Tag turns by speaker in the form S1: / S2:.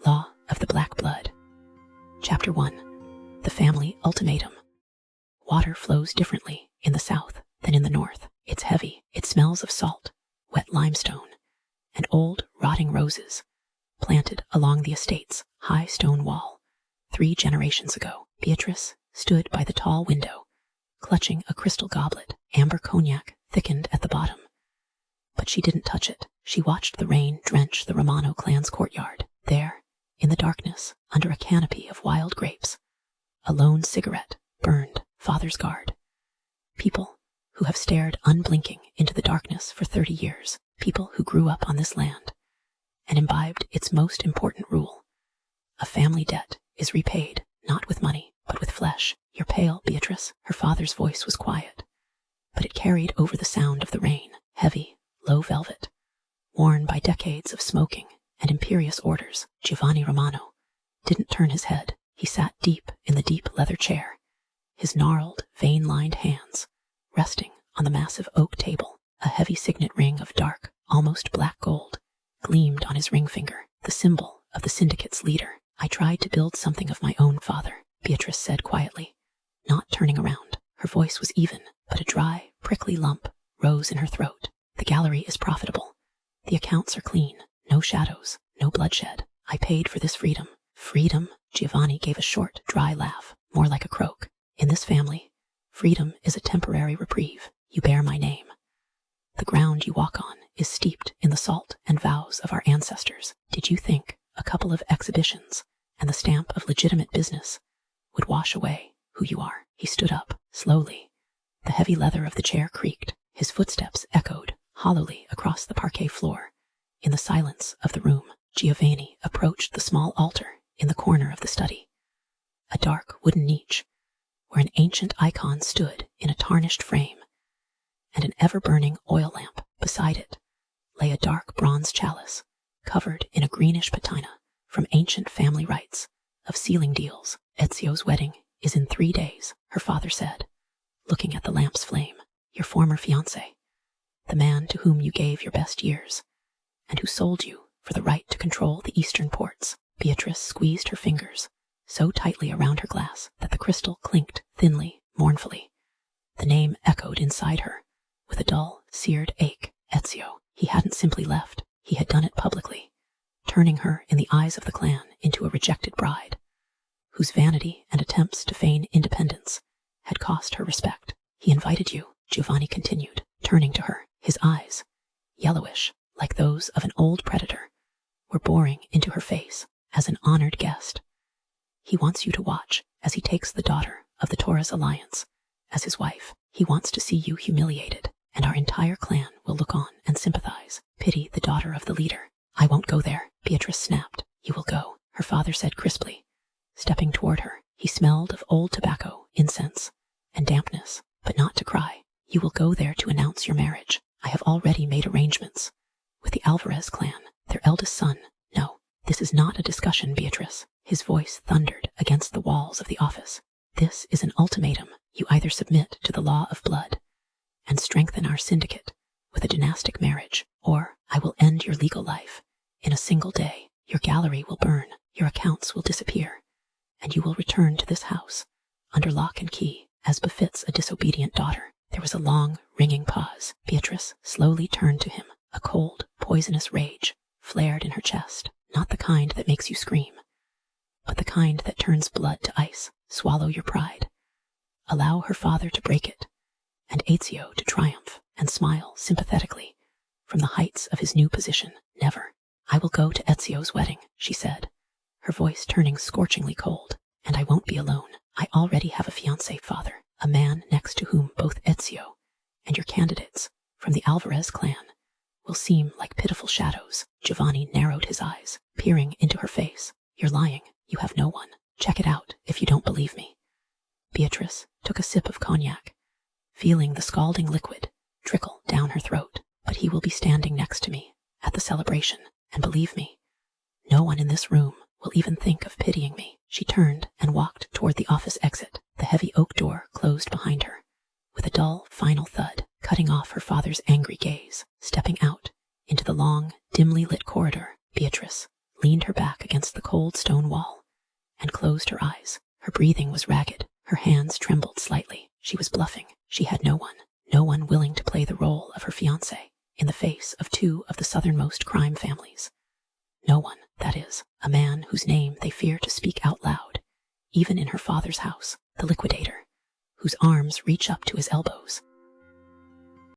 S1: Law of the Black Blood. Chapter 1. The Family Ultimatum. Water flows differently in the south than in the north. It's heavy, it smells of salt, wet limestone, and old, rotting roses, planted along the estate's high stone wall. 3 generations ago, Beatrice stood by the tall window, clutching a crystal goblet, amber cognac thickened at the bottom. But she didn't touch it. She watched the rain drench the Romano clan's courtyard. There, in the darkness, under a canopy of wild grapes, a lone cigarette burned Father's guard. People who have stared unblinking into the darkness for 30 years, people who grew up on this land and imbibed its most important rule. A family debt is repaid not with money, but with flesh. You're pale, Beatrice. Her father's voice was quiet, but it carried over the sound of the rain, heavy, low velvet, worn by decades of smoking and imperious orders. Giovanni Romano didn't turn his head. He sat deep in the deep leather chair, his gnarled, vein-lined hands resting on the massive oak table. A heavy signet ring of dark, almost black gold gleamed on his ring finger, the symbol of the syndicate's leader. I tried to build something of my own, father, Beatrice said quietly, not turning around. Her voice was even, but a dry, prickly lump rose in her throat. The gallery is profitable. The accounts are clean. No shadows, no bloodshed. I paid for this freedom. Freedom? Giovanni gave a short, dry laugh, more like a croak. In this family, freedom is a temporary reprieve. You bear my name. The ground you walk on is steeped in the salt and vows of our ancestors. Did you think a couple of exhibitions and the stamp of legitimate business would wash away who you are? He stood up, slowly. The heavy leather of the chair creaked. His footsteps echoed hollowly across the parquet floor. In the silence of the room, Giovanni approached the small altar in the corner of the study. A dark wooden niche, where an ancient icon stood in a tarnished frame, and an ever-burning oil lamp beside it lay a dark bronze chalice, covered in a greenish patina from ancient family rites of sealing deals. Ezio's wedding is in 3 days, her father said, looking at the lamp's flame. Your former fiancé, the man to whom you gave your best years, and who sold you for the right to control the eastern ports. Beatrice squeezed her fingers so tightly around her glass that the crystal clinked thinly, mournfully. The name echoed inside her with a dull, seared ache. Ezio. He hadn't simply left. He had done it publicly, turning her in the eyes of the clan into a rejected bride, whose vanity and attempts to feign independence had cost her respect. He invited you, Giovanni continued, turning to her. His eyes, yellowish, like those of an old predator, were boring into her face as an honored guest. He wants you to watch as he takes the daughter of the Torres Alliance as his wife. He wants to see you humiliated, and our entire clan will look on and sympathize. Pity the daughter of the leader. I won't go there, Beatrice snapped. You will go, her father said crisply, stepping toward her. He smelled of old tobacco, incense, and dampness, but not to cry. You will go there to announce your marriage. I have already made arrangements with the Alvarez clan, their eldest son. No, this is not a discussion, Beatrice. His voice thundered against the walls of the office. This is an ultimatum. You either submit to the law of blood and strengthen our syndicate with a dynastic marriage, or I will end your legal life in a single day. Your gallery will burn, your accounts will disappear, and you will return to this house under lock and key, as befits a disobedient daughter. There was a long, ringing pause. Beatrice slowly turned to him. A cold, poisonous rage flared in her chest, not the kind that makes you scream, but the kind that turns blood to ice. Swallow your pride. Allow her father to break it, and Ezio to triumph and smile sympathetically from the heights of his new position. Never. I will go to Ezio's wedding, she said, her voice turning scorchingly cold, and I won't be alone. I already have a fiancé, father, a man next to whom both Ezio and your candidates from the Alvarez clan will seem like pitiful shadows. Giovanni narrowed his eyes, peering into her face. You're lying. You have no one. Check it out if you don't believe me. Beatrice took a sip of cognac, feeling the scalding liquid trickle down her throat. But he will be standing next to me at the celebration, and believe me, no one in this room will even think of pitying me. She turned and walked toward the office exit. The heavy oak door closed behind her, with a dull, final thud, cutting off her father's angry gaze. Stepping out into the long, dimly lit corridor, Beatrice leaned her back against the cold stone wall, and closed her eyes. Her breathing was ragged. Her hands trembled slightly. She was bluffing. She had no one willing to play the role of her fiancé in the face of two of the southernmost crime families. No one, that is, a man whose name they fear to speak out loud, even in her father's house, the Liquidator, whose arms reach up to his elbows,